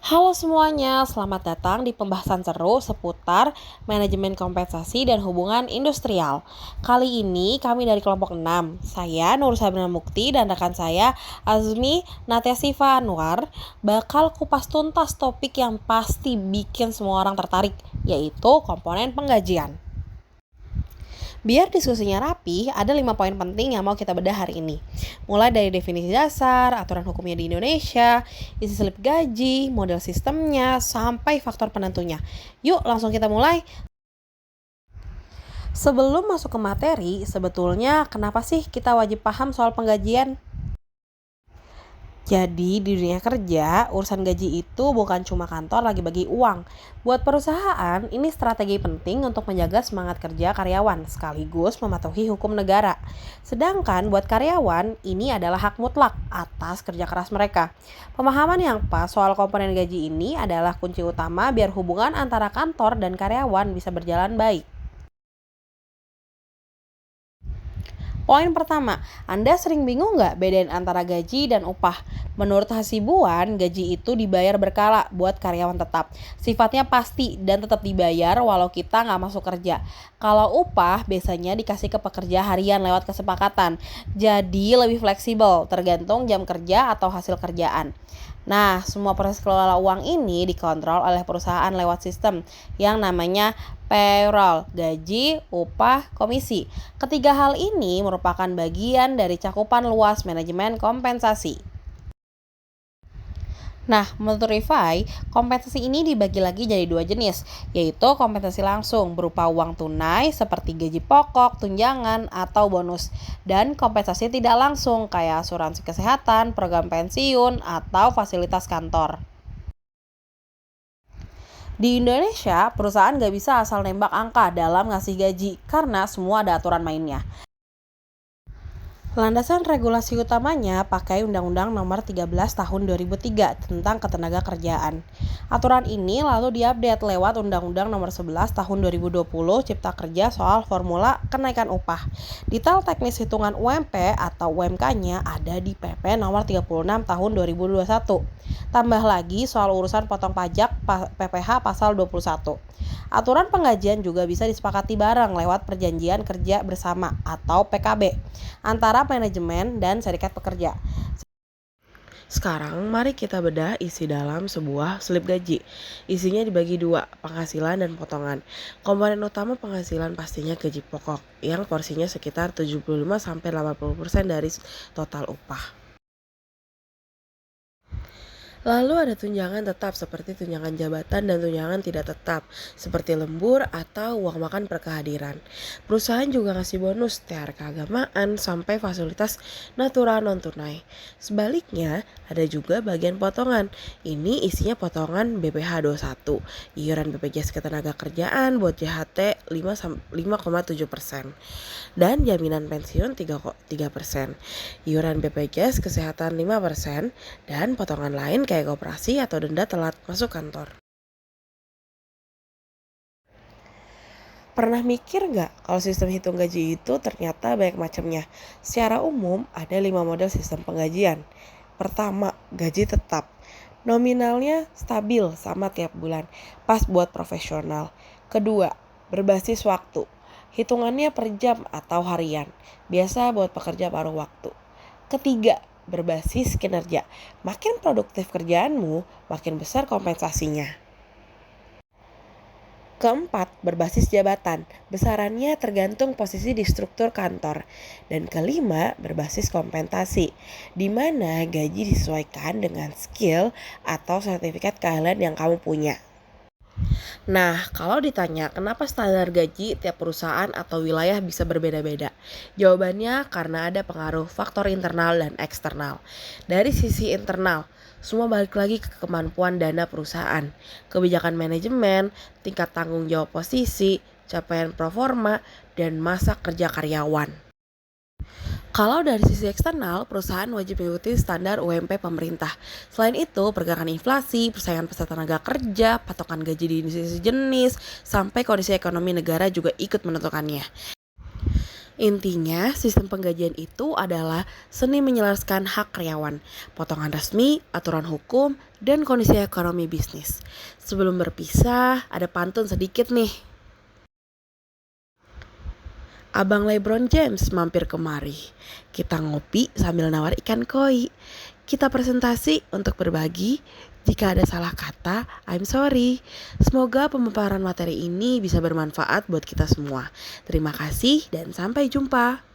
Halo semuanya, selamat datang di pembahasan seru seputar manajemen kompensasi dan hubungan industrial. Kali ini kami dari kelompok 6, saya Nur Sabrina Mukti dan rekan saya Azmi Natyasifa Anwar bakal kupas tuntas topik yang pasti bikin semua orang tertarik, yaitu komponen penggajian. Biar diskusinya rapi, ada 5 poin penting yang mau kita bedah hari ini. Mulai dari definisi dasar, aturan hukumnya di Indonesia, isi slip gaji, model sistemnya, sampai faktor penentunya. Yuk langsung kita mulai. Sebelum masuk ke materi, sebetulnya kenapa sih kita wajib paham soal penggajian? Jadi di dunia kerja, urusan gaji itu bukan cuma kantor lagi bagi uang. Buat perusahaan, ini strategi penting untuk menjaga semangat kerja karyawan sekaligus mematuhi hukum negara. Sedangkan buat karyawan, ini adalah hak mutlak atas kerja keras mereka. Pemahaman yang pas soal komponen gaji ini adalah kunci utama biar hubungan antara kantor dan karyawan bisa berjalan baik. Poin pertama, Anda sering bingung nggak bedain antara gaji dan upah? Menurut Hasibuan, gaji itu dibayar berkala buat karyawan tetap. Sifatnya pasti dan tetap dibayar walau kita nggak masuk kerja. Kalau upah biasanya dikasih ke pekerja harian lewat kesepakatan. Jadi lebih fleksibel, tergantung jam kerja atau hasil kerjaan. Nah, semua proses kelola uang ini dikontrol oleh perusahaan lewat sistem yang namanya payroll, gaji, upah, komisi. Ketiga hal ini merupakan bagian dari cakupan luas manajemen kompensasi. Nah, menurut Rifai, kompensasi ini dibagi lagi jadi dua jenis, yaitu kompensasi langsung berupa uang tunai seperti gaji pokok, tunjangan, atau bonus, dan kompensasi tidak langsung kayak asuransi kesehatan, program pensiun, atau fasilitas kantor. Di Indonesia, perusahaan nggak bisa asal nembak angka dalam ngasih gaji karena semua ada aturan mainnya. Landasan regulasi utamanya pakai Undang-Undang Nomor 13 Tahun 2003 tentang Ketenagakerjaan. Aturan ini lalu diupdate lewat Undang-Undang Nomor 11 Tahun 2020 Cipta Kerja soal formula kenaikan upah. Detail teknis hitungan UMP atau UMK-nya ada di PP Nomor 36 Tahun 2021. Tambah lagi soal urusan potong pajak PPh Pasal 21. Aturan penggajian juga bisa disepakati bareng lewat perjanjian kerja bersama atau PKB antara manajemen dan serikat pekerja. Sekarang mari kita bedah isi dalam sebuah slip gaji. Isinya dibagi dua, penghasilan dan potongan. Komponen utama penghasilan pastinya gaji pokok yang porsinya sekitar 75-80% dari total upah. Lalu ada tunjangan tetap seperti tunjangan jabatan dan tunjangan tidak tetap seperti lembur atau uang makan per kehadiran. Perusahaan juga ngasih bonus THR keagamaan sampai fasilitas natural non tunai. Sebaliknya ada juga bagian potongan. Ini isinya potongan BPH 21, iuran BPJS Ketenagakerjaan buat JHT 5,7%, dan jaminan pensiun 3%, iuran BPJS Kesehatan 5%, dan potongan lain kayak koperasi atau denda telat masuk kantor. Pernah mikir nggak kalau sistem hitung gaji itu ternyata banyak macamnya? Secara umum ada 5 model sistem penggajian. Pertama, gaji tetap. Nominalnya stabil sama tiap bulan, pas buat profesional. Kedua, berbasis waktu. Hitungannya per jam atau harian, biasa buat pekerja paruh waktu. Ketiga, berbasis kinerja. Makin produktif kerjaanmu, makin besar kompensasinya. Keempat, berbasis jabatan. Besarannya tergantung posisi di struktur kantor. Dan kelima, berbasis kompensasi, di mana gaji disesuaikan dengan skill atau sertifikat keahlian yang kamu punya. Nah, kalau ditanya kenapa standar gaji tiap perusahaan atau wilayah bisa berbeda-beda? Jawabannya karena ada pengaruh faktor internal dan eksternal. Dari sisi internal, semua balik lagi ke kemampuan dana perusahaan, kebijakan manajemen, tingkat tanggung jawab posisi, capaian performa, dan masa kerja karyawan. Kalau dari sisi eksternal, perusahaan wajib mengikuti standar UMP pemerintah. Selain itu, pergerakan inflasi, persaingan pasar tenaga kerja, patokan gaji di industri jenis, sampai kondisi ekonomi negara juga ikut menentukannya. Intinya, sistem penggajian itu adalah seni menyelaraskan hak karyawan, potongan resmi, aturan hukum, dan kondisi ekonomi bisnis. Sebelum berpisah, ada pantun sedikit nih. Abang LeBron James mampir kemari. Kita ngopi sambil nawar ikan koi. Kita presentasi untuk berbagi. Jika ada salah kata, I'm sorry. Semoga pemaparan materi ini bisa bermanfaat buat kita semua. Terima kasih dan sampai jumpa.